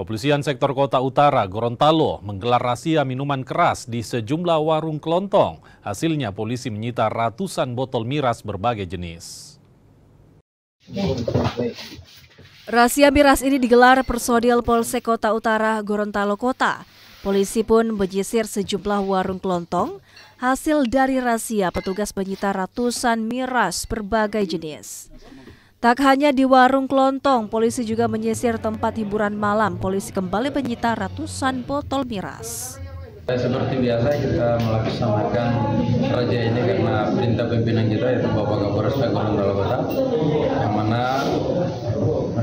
Kepolisian Sektor Kota Utara Gorontalo menggelar razia minuman keras di sejumlah warung kelontong. Hasilnya polisi menyita ratusan botol miras berbagai jenis. Razia miras ini digelar personil Polsek Kota Utara Gorontalo Kota. Polisi pun menyisir sejumlah warung kelontong. Hasil dari razia, petugas menyita ratusan miras berbagai jenis. Tak hanya di warung kelontong, polisi juga menyisir tempat hiburan malam. Polisi kembali menyita ratusan botol miras. Seperti biasa kita melaksanakan razia ini karena perintah pimpinan kita yaitu Bapak Kapolres Gorontalo Kota, yang mana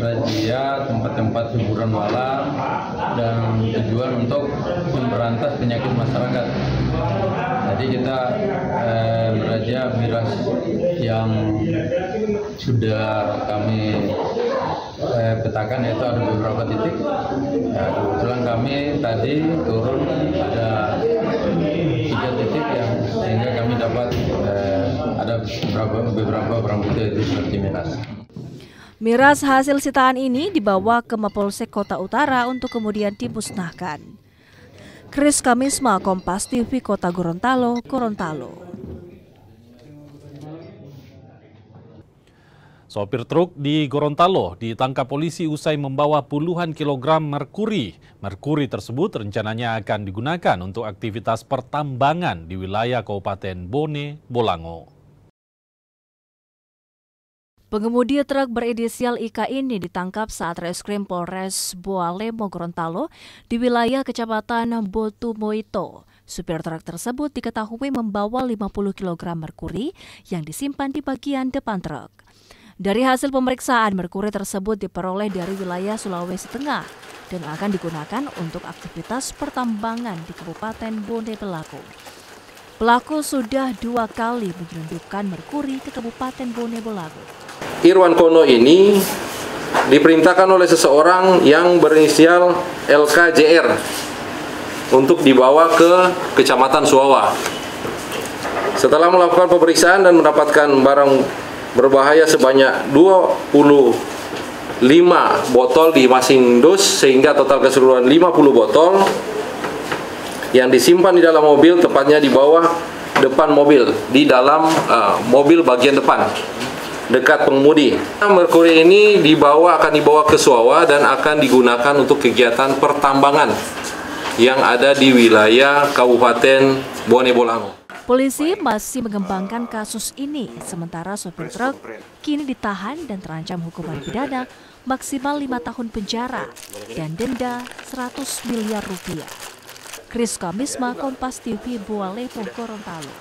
razia tempat-tempat hiburan malam dan tujuan untuk memberantas penyakit masyarakat. Jadi kita merazia miras yang sudah kami petakan, yaitu ada beberapa titik. Kebetulan kami tadi turun ada 3 titik yang sehingga kami dapat ada beberapa barang bukti itu seperti miras. Miras hasil sitaan ini dibawa ke Mapolsek Kota Utara untuk kemudian dimusnahkan. Kris Kamisma, Kompas TV, Kota Gorontalo, Gorontalo. Sopir truk di Gorontalo ditangkap polisi usai membawa puluhan kilogram merkuri. Merkuri tersebut rencananya akan digunakan untuk aktivitas pertambangan di wilayah Kabupaten Bone Bolango. Pengemudi truk berinisial IK ini ditangkap saat Reskrim Polres Boalemo Gorontalo di wilayah Kecamatan Botumoito. Supir truk tersebut diketahui membawa 50 kg merkuri yang disimpan di bagian depan truk. Dari hasil pemeriksaan, merkuri tersebut diperoleh dari wilayah Sulawesi Tengah dan akan digunakan untuk aktivitas pertambangan di Kabupaten Bone Bolango. Pelaku sudah 2 kali menyelundupkan merkuri ke Kabupaten Bone Bolango. Irwan Kono ini diperintahkan oleh seseorang yang berinisial LKJR untuk dibawa ke Kecamatan Suawa. Setelah melakukan pemeriksaan dan mendapatkan barang berbahaya sebanyak 25 botol di masing dus, sehingga total keseluruhan 50 botol yang disimpan di dalam mobil, tepatnya di bawah depan mobil, di dalam mobil bagian depan dekat pengemudi. Merkuri ini akan dibawa ke Suawa dan akan digunakan untuk kegiatan pertambangan yang ada di wilayah Kabupaten Bone Bolango. Polisi masih mengembangkan kasus ini, sementara sopir truk kini ditahan dan terancam hukuman pidana maksimal 5 tahun penjara dan denda 100 miliar rupiah. Kris Kamisma, Kompas TV, Boalemo, Gorontalo.